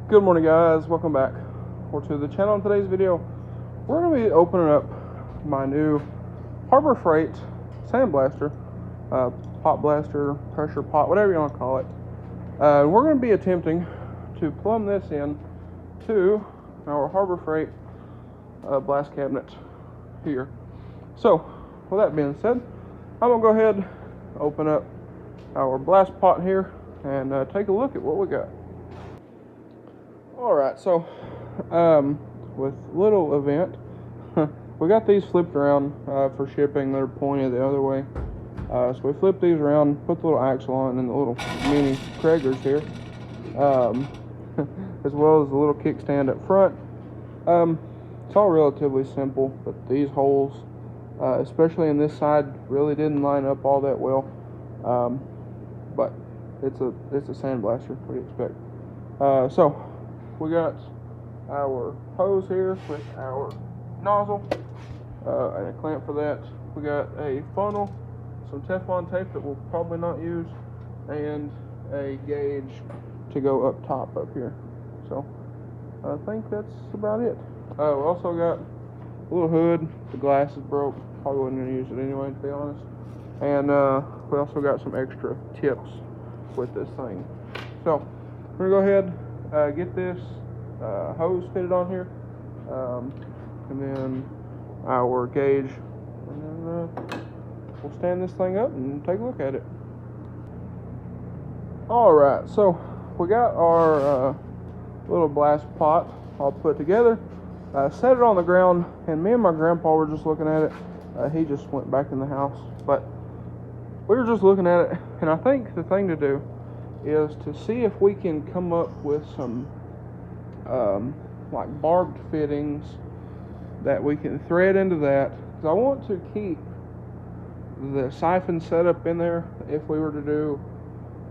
Good morning, guys. Welcome back to the channel. In today's video, we're going to be opening up my new Harbor Freight sandblaster, pot blaster, pressure pot, whatever you want to call it. We're going to be attempting to plumb this in to our Harbor Freight blast cabinet here. So, with that being said, I'm going to go ahead and open up our blast pot here and take a look at what we got. Alright, so with little event, we got these flipped around for shipping. They're pointed the other way. So we flipped these around, put the little axle on, and the little mini Krager's here, as well as the little kickstand up front. It's all relatively simple, but these holes, especially in this side, really didn't line up all that well. But it's a sandblaster. What do you expect? So we got our hose here with our nozzle and a clamp for that. We got a funnel, some Teflon tape that we'll probably not use, and a gauge to go up top up here. So I think that's about it. We also got a little hood. The glass is broke. Probably wasn't going to use it anyway, to be honest. And we also got some extra tips with this thing. So we're going to go ahead, get this hose fitted on here, and then our gauge, and then we'll stand this thing up and take a look at it. Alright, so we got our little blast pot all put together, set it on the ground, and me and my grandpa were just looking at it. He just went back in the house, but we were just looking at it, and I think the thing to do is to see if we can come up with some like barbed fittings that we can thread into that, because I want to keep the siphon setup in there if we were to do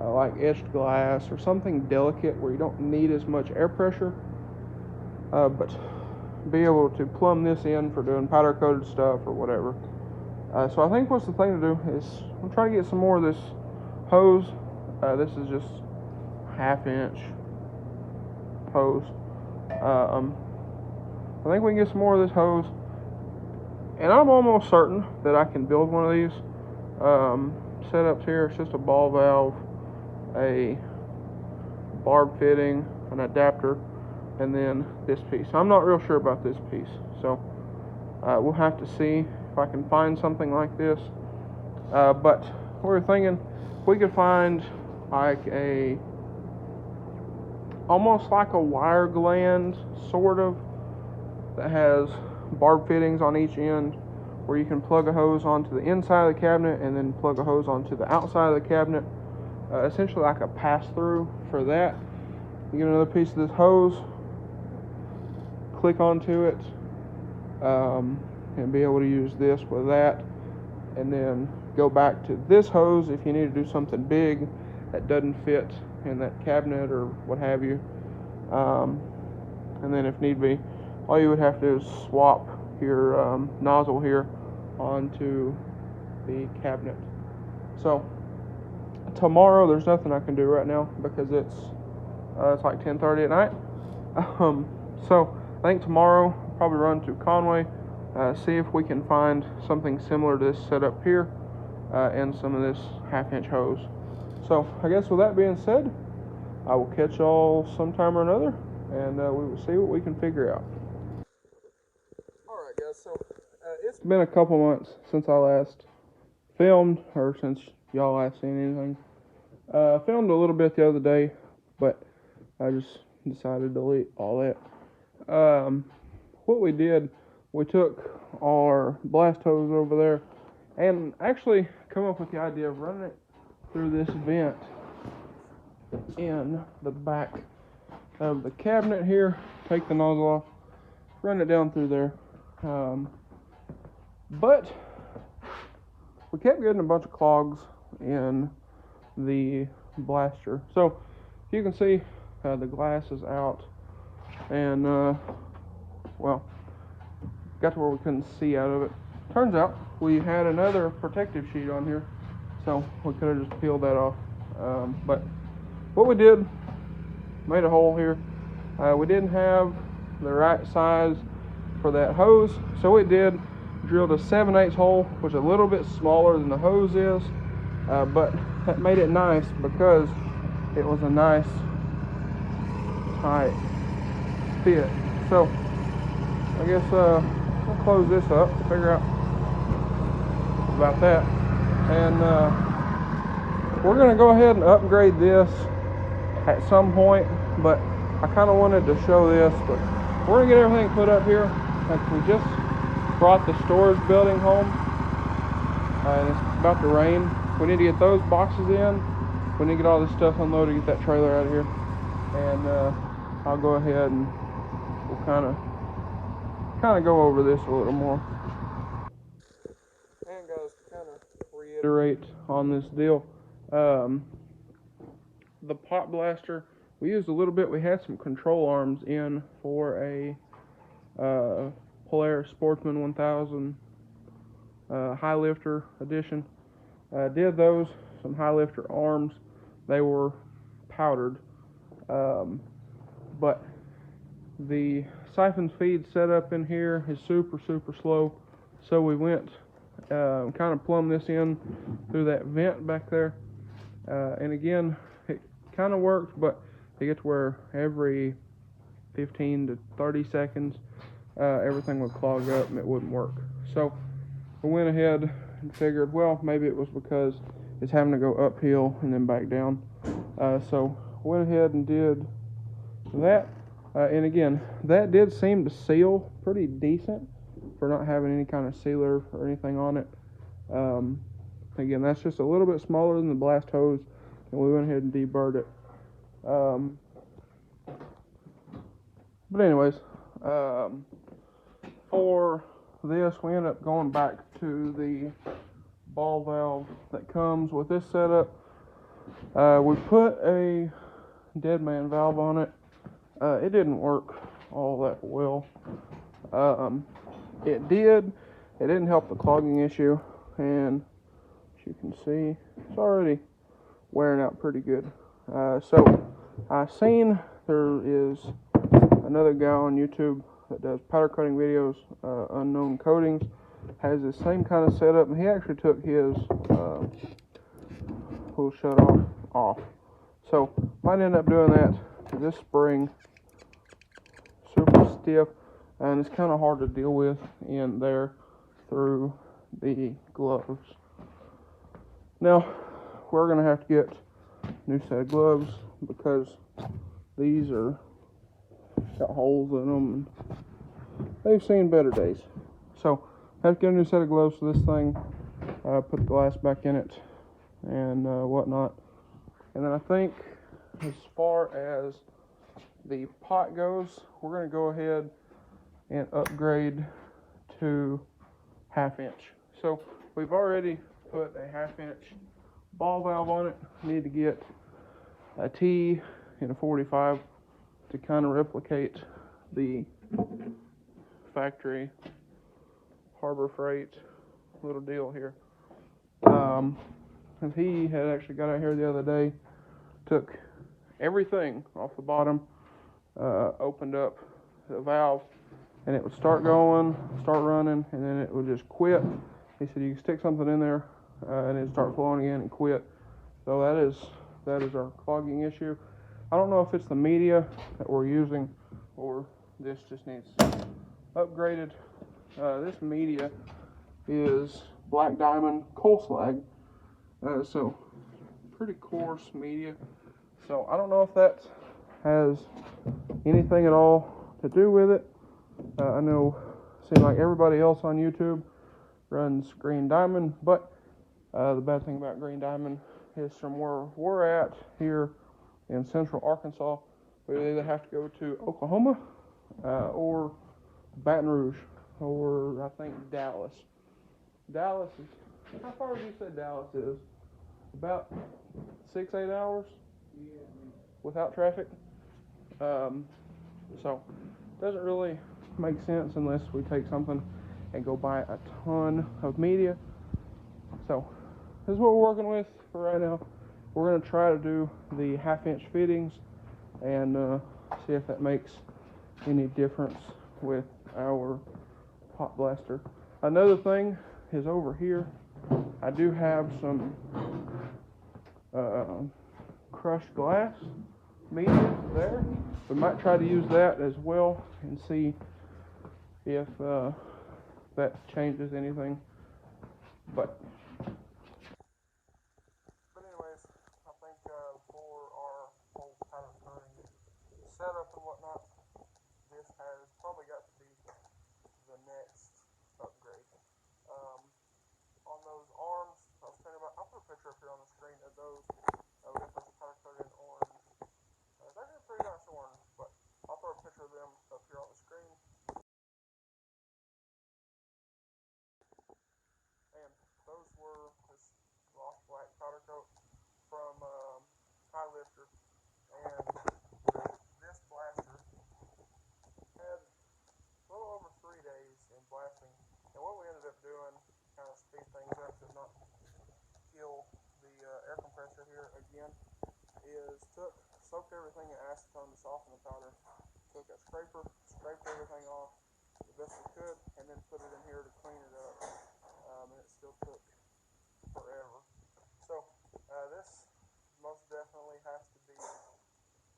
like etched glass or something delicate where you don't need as much air pressure, but be able to plumb this in for doing powder coated stuff or whatever. So I think what's the thing to do is I'm trying to get some more of this hose. This is just 1/2 inch hose. I think we can get some more of this hose, and I'm almost certain that I can build one of these setups here. It's just a ball valve, a barb fitting, an adapter, and then this piece. I'm not real sure about this piece, so we'll have to see if I can find something like this. But we're thinking we could find like almost like a wire gland, sort of, that has barb fittings on each end where you can plug a hose onto the inside of the cabinet and then plug a hose onto the outside of the cabinet, essentially like a pass-through for that. You get another piece of this hose, click onto it, and be able to use this with that, and then go back to this hose if you need to do something big that doesn't fit in that cabinet or what have you. And then if need be, all you would have to do is swap your nozzle here onto the cabinet. So tomorrow, there's nothing I can do right now because it's like 10:30 at night. So I think tomorrow I'll probably run to Conway, see if we can find something similar to this setup here, and some of this 1/2 inch hose. So I guess with that being said, I will catch y'all sometime or another, and we will see what we can figure out. Alright guys, so it's been a couple months since I last filmed, or since y'all last seen anything. Filmed a little bit the other day, but I just decided to delete all that. What we did, we took our blast hose over there and actually come up with the idea of running it through this vent in the back of the cabinet here. Take the nozzle off, run it down through there. But we kept getting a bunch of clogs in the blaster. So you can see the glass is out, and well, got to where we couldn't see out of it. Turns out we had another protective sheet on here, so we could have just peeled that off. But what we did, made a hole here, We didn't have the right size for that hose, so we drilled a 7/8 hole, which is a little bit smaller than the hose is, but that made it nice because it was a nice tight fit. So I guess we'll close this up, figure out about that, and we're going to go ahead and upgrade this at some point, but I kind of wanted to show this. But we're going to get everything put up here. Like, we just brought the storage building home, and it's about to rain. We need to get those boxes in. We need to get all this stuff unloaded, get that trailer out of here, and I'll go ahead and we'll kind of go over this a little more. And guys, to kind of reiterate on this deal, the pot blaster, we used a little bit. We had some control arms in for a Polaris Sportsman 1000 high lifter edition. Did those, some high lifter arms. They were powdered, but the siphon feed setup in here is super slow, so we went kind of plumbed this in through that vent back there, and again, it kind of worked, but it gets where every 15 to 30 seconds everything would clog up and it wouldn't work. So we went ahead and figured, well, maybe it was because it's having to go uphill and then back down. So went ahead and did that. And again, that did seem to seal pretty decent for not having any kind of sealer or anything on it. Again, that's just a little bit smaller than the blast hose, and we went ahead and deburred it. But anyways, for this, we ended up going back to the ball valve that comes with this setup. We put a dead man valve on it. It didn't work all that well. It didn't help the clogging issue, and as you can see, it's already wearing out pretty good. So I seen there is another guy on YouTube that does powder coating videos, Unknown Coatings, has the same kind of setup, and he actually took his pull shut off. So might end up doing that. This spring, super stiff, and it's kind of hard to deal with in there through the gloves. Now we're gonna have to get a new set of gloves because these are got holes in them and they've seen better days. So I have to get a new set of gloves for this thing, put the glass back in it and whatnot. And then I think as far as the pot goes, we're going to go ahead and upgrade to 1/2 inch. So we've already put a 1/2 inch ball valve on it. Need to get a T and a 45 to kind of replicate the factory Harbor Freight little deal here. And he had actually got out here the other day, took everything off the bottom, opened up the valve, and it would start going, start running, and then it would just quit. He said you can stick something in there and it'd start flowing again and quit. So that is our clogging issue. I don't know if it's the media that we're using or this just needs upgraded. This media is Black Diamond coal slag, so pretty coarse media. So I don't know if that has anything at all to do with it. I know it seems like everybody else on YouTube runs Green Diamond, but the bad thing about Green Diamond is from where we're at here in central Arkansas, we either have to go to Oklahoma or Baton Rouge, or I think Dallas. Dallas is, how far would you say Dallas is? About 6-8 hours without traffic. So it doesn't really make sense unless we take something and go buy a ton of media. So this is what we're working with for right now. We're going to try to do the 1/2 inch fittings and See if that makes any difference with our pot blaster. Another thing is over here, I do have some crushed glass media there. We might try to use that as well and see if that changes anything. But anyways, I think for our whole powder coating setup and whatnot, this has probably got to be the next upgrade. On those arms, I was telling you about, I'll put a picture up here on the screen of those. We got those powder coated orange. They're actually pretty nice orange, but I'll throw a picture of them up here on the screen. And those were this gloss black powder coat from High Lifter. And this blaster had a little over 3 days in blasting. And what we ended up doing, kind of speed things up to not kill the air compressor here again, is soaked everything in acetone to soften the powder, took a scraper, scraped everything off the best we could, and then put it in here to clean it up, and it still took forever. So this most definitely has to be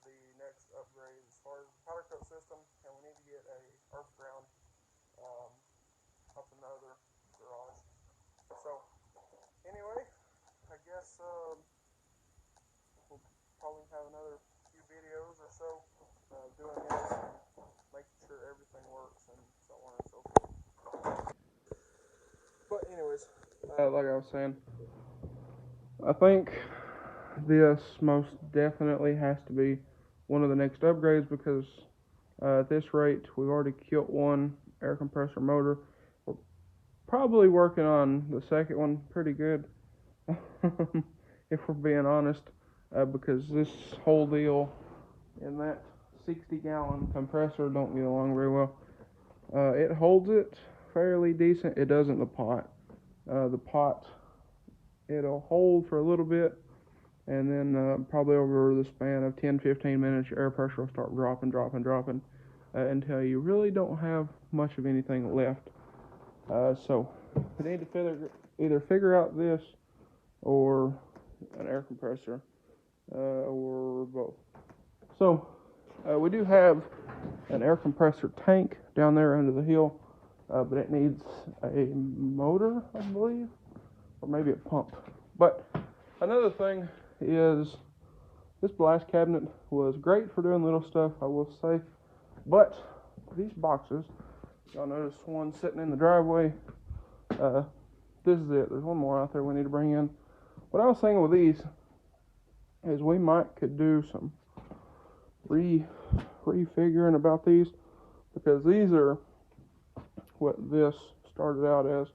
the next upgrade as far as the powder coat system, and we need to get a earth ground up in the other garage. So anyway, I guess we'll probably have another few videos or so doing this and making sure everything works and so on and so forth. But anyways, like I was saying, I think this most definitely has to be one of the next upgrades because at this rate we've already killed one air compressor motor. We're probably working on the second one pretty good if we're being honest, because this whole deal in that 60-gallon compressor don't get along very well. It holds it fairly decent. It doesn't the pot. The pot, it'll hold for a little bit, and then probably over the span of 10-15 minutes, your air pressure will start dropping until you really don't have much of anything left. So we need to either figure out this or an air compressor, or both. So we do have an air compressor tank down there under the hill, but it needs a motor, I believe, or maybe a pump. But another thing is this blast cabinet was great for doing little stuff, I will say, but these boxes, y'all notice one sitting in the driveway. This is it. There's one more out there we need to bring in. What I was thinking with these is we could do some refiguring about these, because these are what this started out as.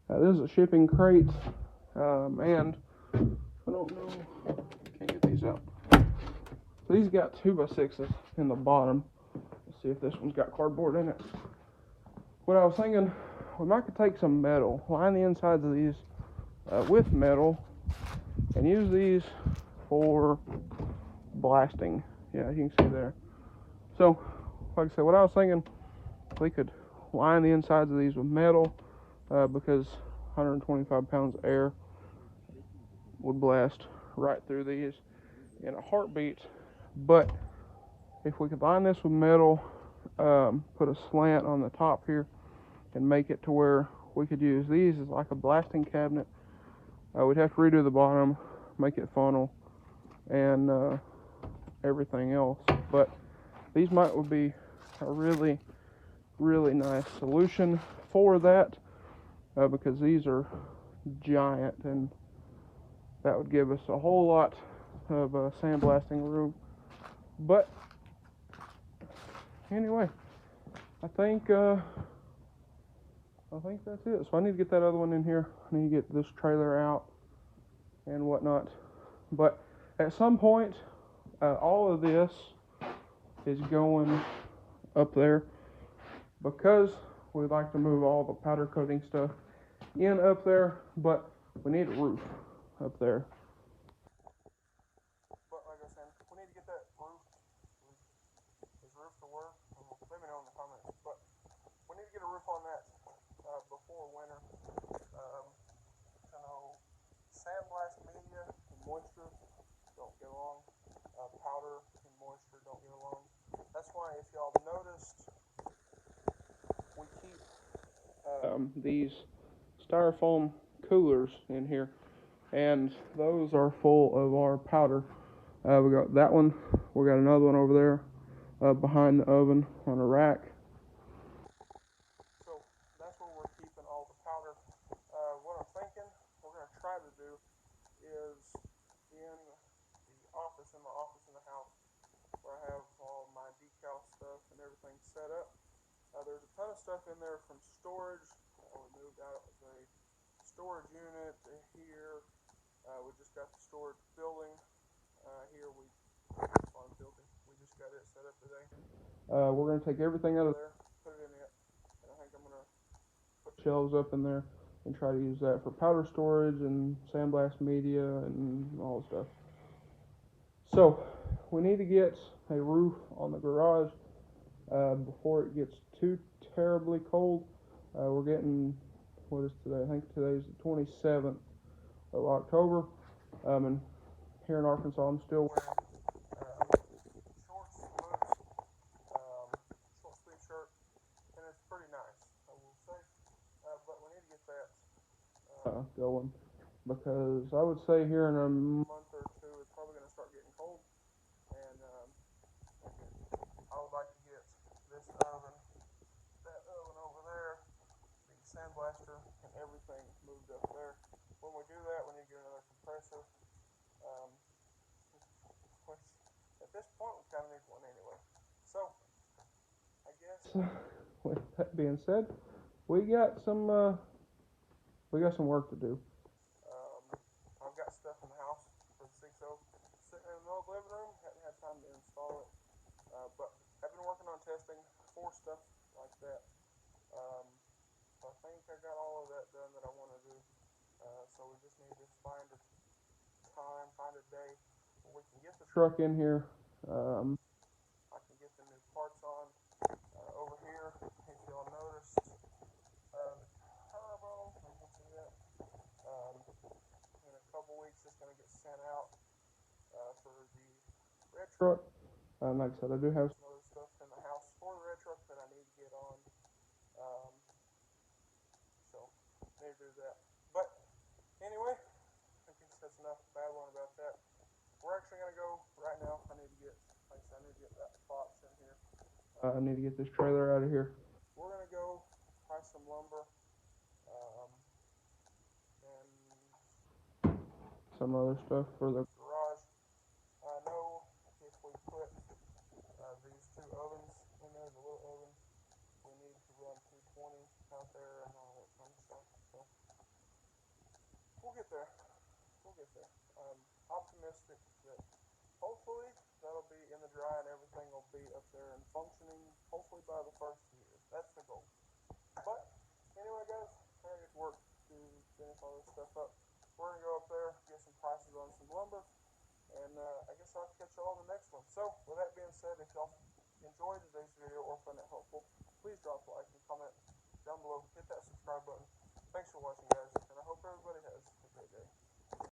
This is a shipping crate, and I don't know, can't get these out. So these got 2x6s in the bottom. Let's see if this one's got cardboard in it. What I was thinking, we might could take some metal, line the insides of these with metal, and use these for blasting. Yeah, you can see there. So, like I said, what I was thinking, we could line the insides of these with metal, because 125 pounds of air would blast right through these in a heartbeat. But if we could line this with metal, put a slant on the top here, and make it to where we could use these as like a blasting cabinet, we'd have to redo the bottom, make it funnel, and everything else. But these would be a really, really nice solution for that, because these are giant, and that would give us a whole lot of sandblasting room. But anyway, I think that's it. So I need to get that other one in here. I need to get this trailer out and whatnot. But at some point, all of this is going up there, because we like to move all the powder coating stuff in up there, but we need a roof up there. But like I said, we need to get that roof were, let me know in the comments. But we need to get a roof on that before winter. You know, sandblast media and moisture don't get along. Powder and moisture don't get along. That's why, if y'all noticed, we keep these styrofoam coolers in here, and those are full of our powder. We got that one. We got another one over there behind the oven on a rack. So that's where we're keeping all the powder. What I'm thinking we're going to try to do is in the office, in my office in the house, where I have all my decal stuff and everything set up. There's a ton of stuff in there from storage. We moved out of a storage unit here. We just got the storage building here. We just got it set up today. We're going to take everything out of there, put it in it, and I think I'm going to put shelves up in there and try to use that for powder storage and sandblast media and all the stuff. So we need to get a roof on the garage before it gets too terribly cold. We're getting, what is today? I think today's the 27th of October. And here in Arkansas, I'm still wearing shorts, boots, short sleeve shirt, and it's pretty nice, I will say. But we need to get that going, because I would say here in a month or two, it's probably going to start getting cold. And I would like to get this oven, that oven over there, the sandblaster, and everything moved up there. When we do that, we need to get another compressor. Which at this point we kind of need one anyway. So I guess with that being said, we got some work to do. I've got stuff in the house for the 6.0 sitting in the middle of the living room. Hadn't had time to install it, but I've been working on testing for stuff like that. So I think I got all of that done that I want to do. So we just need to find a time, find a day where we can get the truck in here. I can get the new parts on. Over here, if y'all noticed, the turbo, you can see that. In a couple weeks, it's going to get sent out for the red truck. Like I said, I do have some other stuff in the house for the red truck that I need to get on. So, need to do that. But, anyway, I guess that's enough babbling about that. We're actually going to go right now. I need to get, like I said, I need to get that box in here. I need to get this trailer out of here. We're going to go buy some lumber and some other stuff for the garage. I know if we put these two ovens in there, the little ovens, we need to run 220 out there and all that kind of stuff. So we'll get there. We'll get there. I'm optimistic that hopefully that'll be in the dry and everything will be up there and functioning hopefully by the first year. That's the goal. But anyway, guys, I gotta get to work to finish all this stuff up. We're gonna go up there, get some prices on some lumber, and I guess I'll catch y'all on the next one. So with that being said, if y'all enjoyed today's video or found it helpful, please drop a like and comment down below. Hit that subscribe button. Thanks for watching, guys, and I hope everybody has a great day.